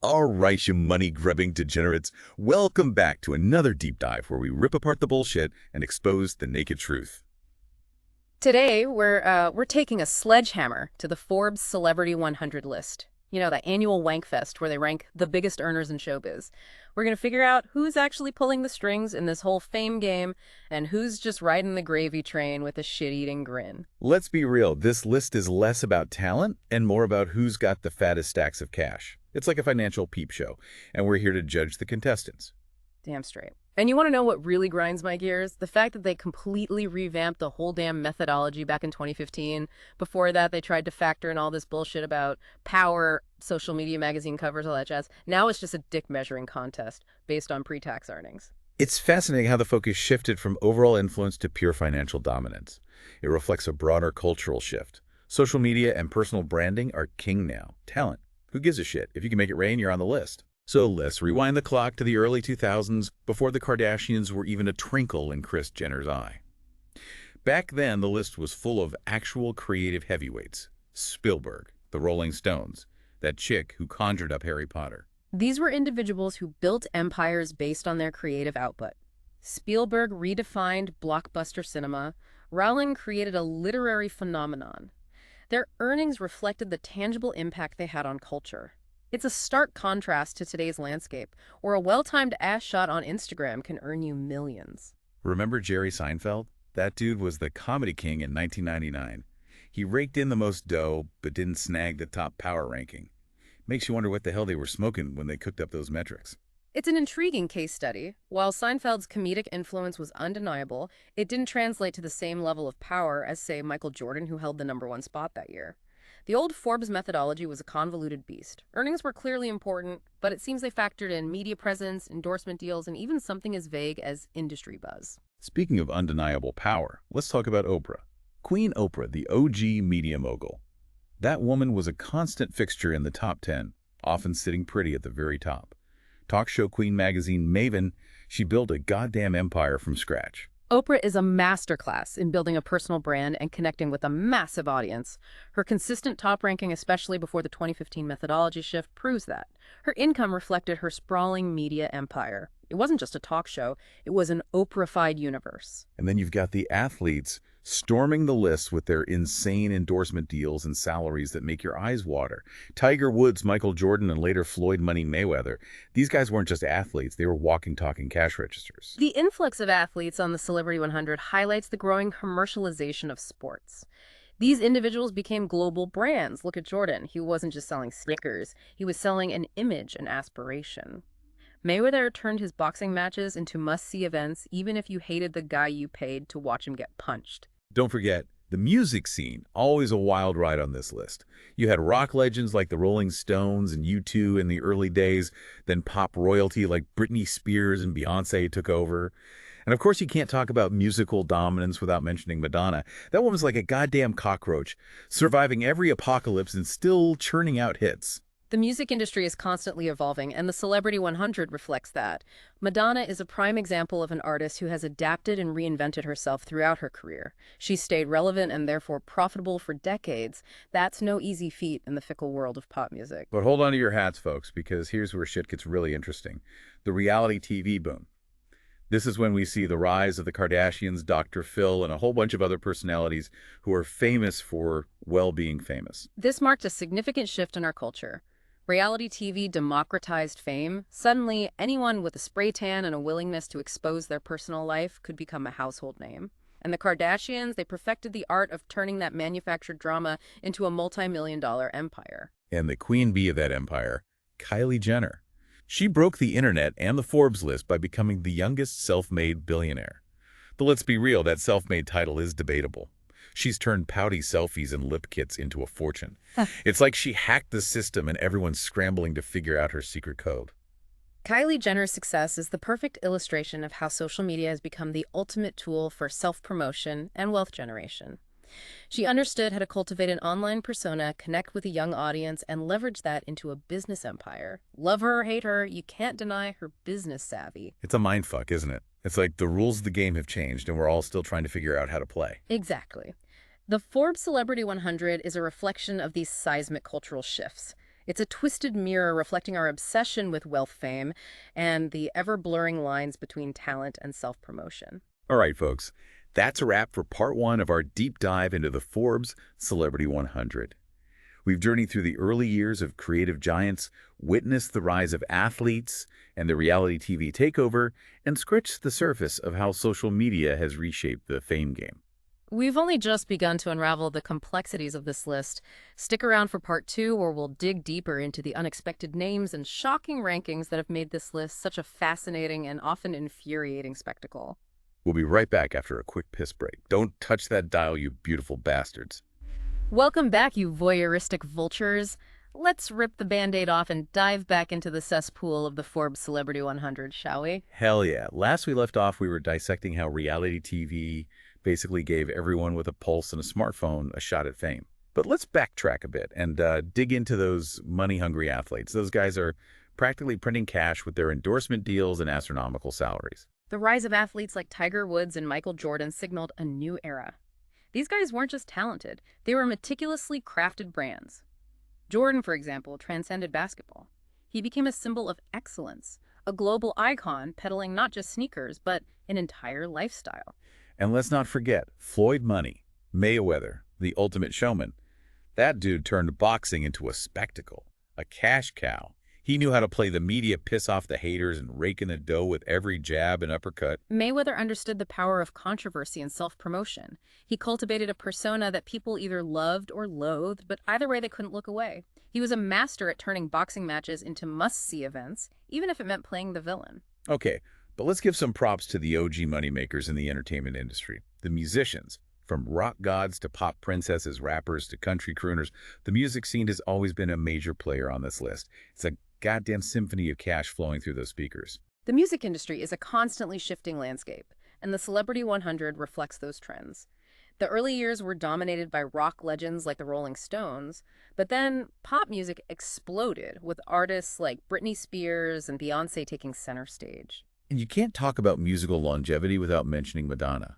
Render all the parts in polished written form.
All right, you money-grubbing degenerates. Welcome back to another deep dive where we rip apart the bullshit and expose the naked truth. Today, we're taking a sledgehammer to the Forbes Celebrity 100 list. You know, that annual wank fest where they rank the biggest earners in showbiz. We're going to figure out who's actually pulling the strings in this whole fame game and who's just riding the gravy train with a shit-eating grin. Let's be real, this list is less about talent and more about who's got the fattest stacks of cash. It's like a financial peep show, and we're here to judge the contestants. Damn straight. And you want to know what really grinds my gears? The fact that they completely revamped the whole damn methodology back in 2015. Before that, they tried to factor in all this bullshit about power, social media magazine covers, all that jazz. Now it's just a dick measuring contest based on pre-tax earnings. It's fascinating how the focus shifted from overall influence to pure financial dominance. It reflects a broader cultural shift. Social media and personal branding are king now. Talent. Who gives a shit? If you can make it rain, you're on the list. So let's rewind the clock to the early 2000s, before the Kardashians were even a twinkle in Kris Jenner's eye. Back then, the list was full of actual creative heavyweights. Spielberg, the Rolling Stones, that chick who conjured up Harry Potter. These were individuals who built empires based on their creative output. Spielberg redefined blockbuster cinema. Rowling created a literary phenomenon. Their earnings reflected the tangible impact they had on culture. It's a stark contrast to today's landscape, where a well-timed ass shot on Instagram can earn you millions. Remember Jerry Seinfeld? That dude was the comedy king in 1999. He raked in the most dough, but didn't snag the top power ranking. Makes you wonder what the hell they were smoking when they cooked up those metrics. It's an intriguing case study. While Seinfeld's comedic influence was undeniable, it didn't translate to the same level of power as, say, Michael Jordan, who held the #1 spot that year. The old Forbes methodology was a convoluted beast. Earnings were clearly important, but it seems they factored in media presence, endorsement deals, and even something as vague as industry buzz. Speaking of undeniable power, let's talk about Oprah. Queen Oprah, the OG media mogul. That woman was a constant fixture in the top 10, often sitting pretty at the very top. Talk show queen magazine maven, she built a goddamn empire from scratch. Oprah is a masterclass in building a personal brand and connecting with a massive audience. Her consistent top ranking, especially before the 2015 methodology shift, proves that. Her income reflected her sprawling media empire. It wasn't just a talk show, it was an Oprah-fied universe. And then you've got the athletes storming the list with their insane endorsement deals and salaries that make your eyes water. Tiger Woods, Michael Jordan, and later Floyd Money Mayweather. These guys weren't just athletes, they were walking, talking cash registers. The influx of athletes on the Celebrity 100 highlights the growing commercialization of sports. These individuals became global brands. Look at Jordan. He wasn't just selling Snickers. He was selling an image, an aspiration. Mayweather turned his boxing matches into must-see events, even if you hated the guy you paid to watch him get punched. Don't forget, the music scene, always a wild ride on this list. You had rock legends like the Rolling Stones and U2 in the early days, then pop royalty like Britney Spears and Beyoncé took over. And of course, you can't talk about musical dominance without mentioning Madonna. That woman's like a goddamn cockroach, surviving every apocalypse and still churning out hits. The music industry is constantly evolving, and the Celebrity 100 reflects that. Madonna is a prime example of an artist who has adapted and reinvented herself throughout her career. She's stayed relevant and therefore profitable for decades. That's no easy feat in the fickle world of pop music. But hold on to your hats, folks, because here's where shit gets really interesting. The reality TV boom. This is when we see the rise of the Kardashians, Dr. Phil, and a whole bunch of other personalities who are famous for, well, being famous. This marked a significant shift in our culture. Reality TV democratized fame. Suddenly, anyone with a spray tan and a willingness to expose their personal life could become a household name. And the Kardashians, they perfected the art of turning that manufactured drama into a multi-million-dollar empire. And the queen bee of that empire, Kylie Jenner. She broke the internet and the Forbes list by becoming the youngest self-made billionaire. But let's be real, that self-made title is debatable. She's turned pouty selfies and lip kits into a fortune. It's like she hacked the system and everyone's scrambling to figure out her secret code. Kylie Jenner's success is the perfect illustration of how social media has become the ultimate tool for self-promotion and wealth generation. She understood how to cultivate an online persona, connect with a young audience, and leverage that into a business empire. Love her or hate her, you can't deny her business savvy. It's a mindfuck, isn't it? It's like the rules of the game have changed and we're all still trying to figure out how to play. Exactly. The Forbes Celebrity 100 is a reflection of these seismic cultural shifts. It's a twisted mirror reflecting our obsession with wealth fame and the ever-blurring lines between talent and self-promotion. All right, folks, that's a wrap for part one of our deep dive into the Forbes Celebrity 100. We've journeyed through the early years of creative giants, witnessed the rise of athletes and the reality TV takeover, and scratched the surface of how social media has reshaped the fame game. We've only just begun to unravel the complexities of this list. Stick around for part two, where we'll dig deeper into the unexpected names and shocking rankings that have made this list such a fascinating and often infuriating spectacle. We'll be right back after a quick piss break. Don't touch that dial, you beautiful bastards. Welcome back, you voyeuristic vultures. Let's rip the Band-Aid off and dive back into the cesspool of the Forbes Celebrity 100, shall we? Hell yeah. Last we left off, we were dissecting how reality TV basically gave everyone with a pulse and a smartphone a shot at fame. But let's backtrack a bit and dig into those money-hungry athletes. Those guys are practically printing cash with their endorsement deals and astronomical salaries. The rise of athletes like Tiger Woods and Michael Jordan signaled a new era. These guys weren't just talented, they were meticulously crafted brands. Jordan, for example, transcended basketball. He became a symbol of excellence, a global icon peddling not just sneakers, but an entire lifestyle. And let's not forget Floyd Money, Mayweather, the ultimate showman. That dude turned boxing into a spectacle, a cash cow. He knew how to play the media, piss off the haters, and rake in the dough with every jab and uppercut. Mayweather understood the power of controversy and self-promotion. He cultivated a persona that people either loved or loathed, but either way they couldn't look away. He was a master at turning boxing matches into must-see events, even if it meant playing the villain. Okay, but let's give some props to the OG moneymakers in the entertainment industry, the musicians. From rock gods to pop princesses, rappers to country crooners, the music scene has always been a major player on this list. It's a goddamn symphony of cash flowing through those speakers. The music industry is a constantly shifting landscape, and the Celebrity 100 reflects those trends. The early years were dominated by rock legends like the Rolling Stones, but then pop music exploded with artists like Britney Spears and Beyoncé taking center stage. And you can't talk about musical longevity without mentioning Madonna.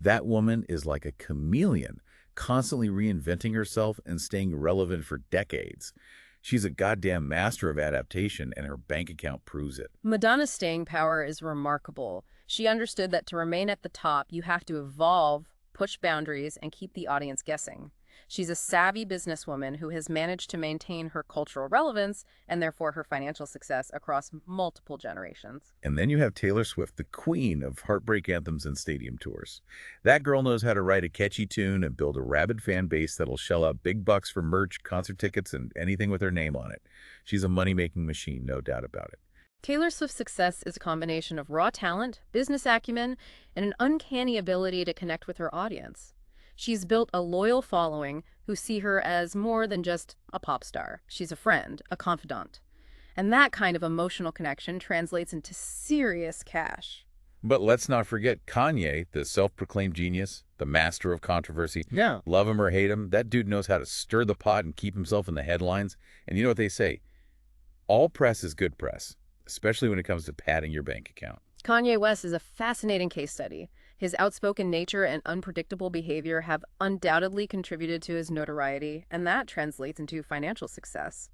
That woman is like a chameleon, constantly reinventing herself and staying relevant for decades. She's a goddamn master of adaptation, and her bank account proves it. Madonna's staying power is remarkable. She understood that to remain at the top, you have to evolve, push boundaries, and keep the audience guessing. She's a savvy businesswoman who has managed to maintain her cultural relevance and therefore her financial success across multiple generations. And then you have Taylor Swift, the queen of heartbreak anthems and stadium tours. That girl knows how to write a catchy tune and build a rabid fan base that'll shell out big bucks for merch, concert tickets, and anything with her name on it. She's a money-making machine, no doubt about it. Taylor Swift's success is a combination of raw talent, business acumen, and an uncanny ability to connect with her audience. She's built a loyal following who see her as more than just a pop star. She's a friend, a confidant. And that kind of emotional connection translates into serious cash. But let's not forget Kanye, the self-proclaimed genius, the master of controversy. Yeah. Love him or hate him, that dude knows how to stir the pot and keep himself in the headlines. And you know what they say? All press is good press, especially when it comes to padding your bank account. Kanye West is a fascinating case study. His outspoken nature and unpredictable behavior have undoubtedly contributed to his notoriety, and that translates into financial success.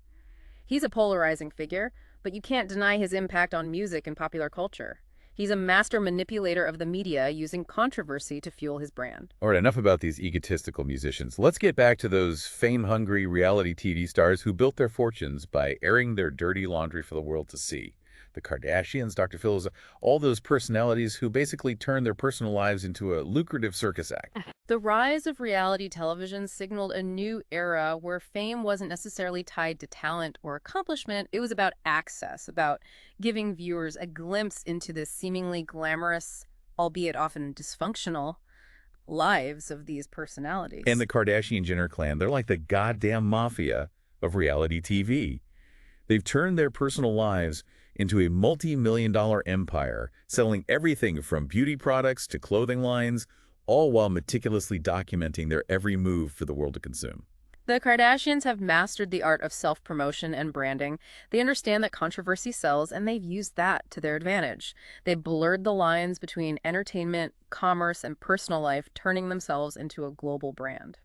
He's a polarizing figure, but you can't deny his impact on music and popular culture. He's a master manipulator of the media, using controversy to fuel his brand. All right, enough about these egotistical musicians. Let's get back to those fame-hungry reality TV stars who built their fortunes by airing their dirty laundry for the world to see. The Kardashians, Dr. Phil's, all those personalities who basically turned their personal lives into a lucrative circus act. The rise of reality television signaled a new era where fame wasn't necessarily tied to talent or accomplishment. It was about access, about giving viewers a glimpse into the seemingly glamorous, albeit often dysfunctional, lives of these personalities. And the Kardashian-Jenner clan, they're like the goddamn mafia of reality TV. They've turned their personal lives into a multi-million-dollar empire, selling everything from beauty products to clothing lines, all while meticulously documenting their every move for the world to consume. The Kardashians have mastered the art of self-promotion and branding. They understand that controversy sells, and they've used that to their advantage. They've blurred the lines between entertainment, commerce, and personal life, turning themselves into a global brand.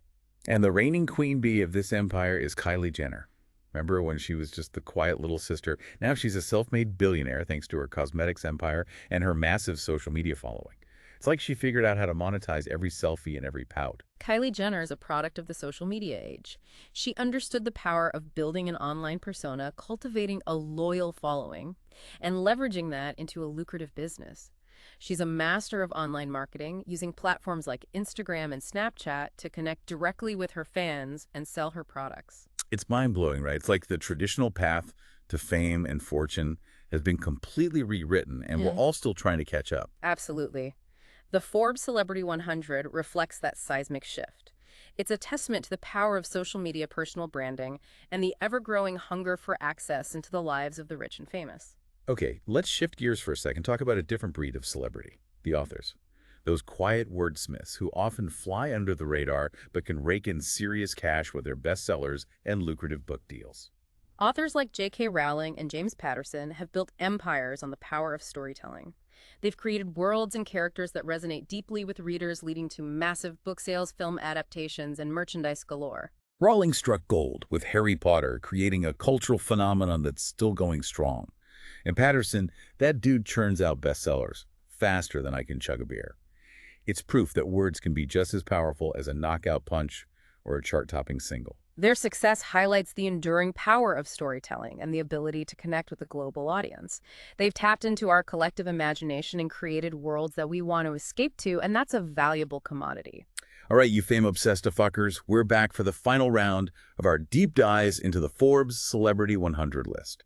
And the reigning queen bee of this empire is Kylie Jenner. Remember when she was just the quiet little sister? Now she's a self-made billionaire thanks to her cosmetics empire and her massive social media following. It's like she figured out how to monetize every selfie and every pout. Kylie Jenner is a product of the social media age. She understood the power of building an online persona, cultivating a loyal following, and leveraging that into a lucrative business. She's a master of online marketing, using platforms like Instagram and Snapchat to connect directly with her fans and sell her products. It's mind-blowing, right? It's like the traditional path to fame and fortune has been completely rewritten, and we're all still trying to catch up. Absolutely. The Forbes Celebrity 100 reflects that seismic shift. It's a testament to the power of social media personal branding and the ever-growing hunger for access into the lives of the rich and famous. Okay, let's shift gears for a second, talk about a different breed of celebrity, the authors. Those quiet wordsmiths who often fly under the radar but can rake in serious cash with their bestsellers and lucrative book deals. Authors like J.K. Rowling and James Patterson have built empires on the power of storytelling. They've created worlds and characters that resonate deeply with readers, leading to massive book sales, film adaptations, and merchandise galore. Rowling struck gold with Harry Potter, creating a cultural phenomenon that's still going strong. And Patterson, that dude churns out bestsellers faster than I can chug a beer. It's proof that words can be just as powerful as a knockout punch or a chart-topping single. Their success highlights the enduring power of storytelling and the ability to connect with a global audience. They've tapped into our collective imagination and created worlds that we want to escape to, and that's a valuable commodity. All right, you fame-obsessed fuckers, we're back for the final round of our deep dives into the Forbes Celebrity 100 list.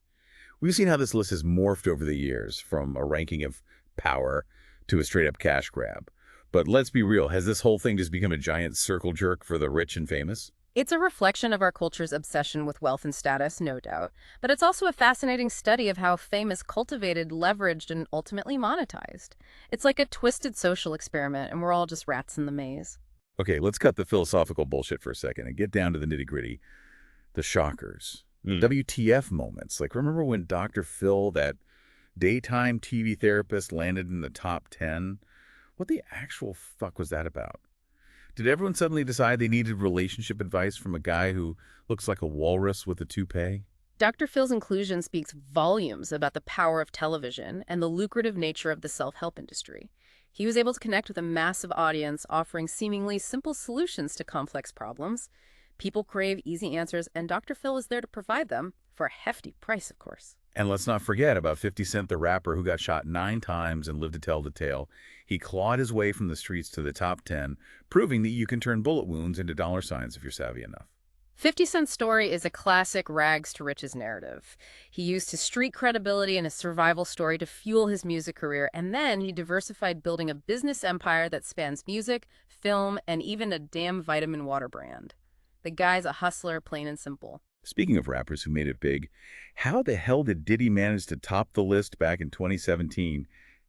We've seen how this list has morphed over the years, from a ranking of power to a straight-up cash grab. But let's be real, has this whole thing just become a giant circle jerk for the rich and famous? It's a reflection of our culture's obsession with wealth and status, no doubt. But it's also a fascinating study of how fame is cultivated, leveraged, and ultimately monetized. It's like a twisted social experiment, and we're all just rats in the maze. Okay, let's cut the philosophical bullshit for a second and get down to the nitty-gritty. The shockers. WTF moments. Like, remember when Dr. Phil, that daytime TV therapist, landed in the top 10? What the actual fuck was that about? Did everyone suddenly decide they needed relationship advice from a guy who looks like a walrus with a toupee? Dr. Phil's inclusion speaks volumes about the power of television and the lucrative nature of the self-help industry. He was able to connect with a massive audience, offering seemingly simple solutions to complex problems. People crave easy answers, and Dr. Phil is there to provide them for a hefty price, of course. And let's not forget about 50 Cent, the rapper who got shot 9 times and lived to tell the tale. He clawed his way from the streets to the top 10, proving that you can turn bullet wounds into dollar signs if you're savvy enough. 50 Cent's story is a classic rags to riches narrative. He used his street credibility and his survival story to fuel his music career, and then he diversified, building a business empire that spans music, film, and even a damn vitamin water brand. The guy's a hustler, plain and simple. Speaking of rappers who made it big, how the hell did Diddy manage to top the list back in 2017?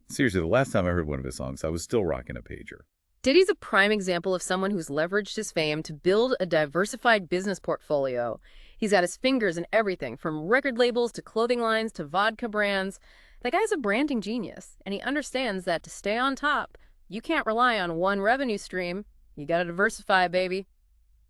Seriously, the last time I heard one of his songs, I was still rocking a pager. Diddy's a prime example of someone who's leveraged his fame to build a diversified business portfolio. He's got his fingers in everything, from record labels to clothing lines to vodka brands. The guy's a branding genius, and he understands that to stay on top, you can't rely on one revenue stream. You gotta diversify, baby.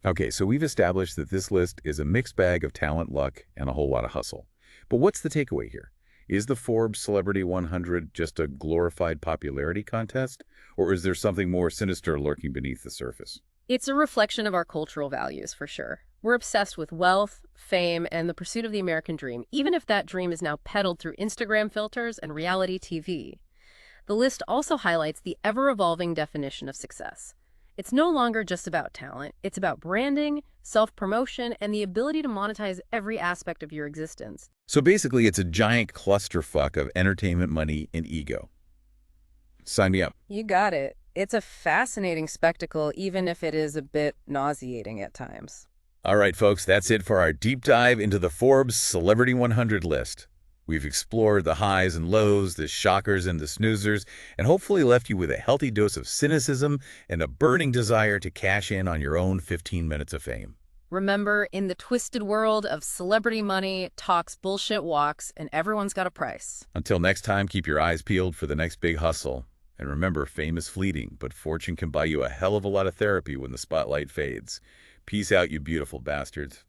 Okay, so we've established that this list is a mixed bag of talent, luck, and a whole lot of hustle. But what's the takeaway here? Is the Forbes Celebrity 100 just a glorified popularity contest? Or is there something more sinister lurking beneath the surface? It's a reflection of our cultural values, for sure. We're obsessed with wealth, fame, and the pursuit of the American dream, even if that dream is now peddled through Instagram filters and reality TV. The list also highlights the ever-evolving definition of success. It's no longer just about talent. It's about branding, self-promotion, and the ability to monetize every aspect of your existence. So basically, it's a giant clusterfuck of entertainment, money, and ego. Sign me up. You got it. It's a fascinating spectacle, even if it is a bit nauseating at times. All right, folks, that's it for our deep dive into the Forbes Celebrity 100 list. We've explored the highs and lows, the shockers and the snoozers, and hopefully left you with a healthy dose of cynicism and a burning desire to cash in on your own 15 minutes of fame. Remember, in the twisted world of celebrity money, talks bullshit walks, and everyone's got a price. Until next time, keep your eyes peeled for the next big hustle. And remember, fame is fleeting, but fortune can buy you a hell of a lot of therapy when the spotlight fades. Peace out, you beautiful bastards.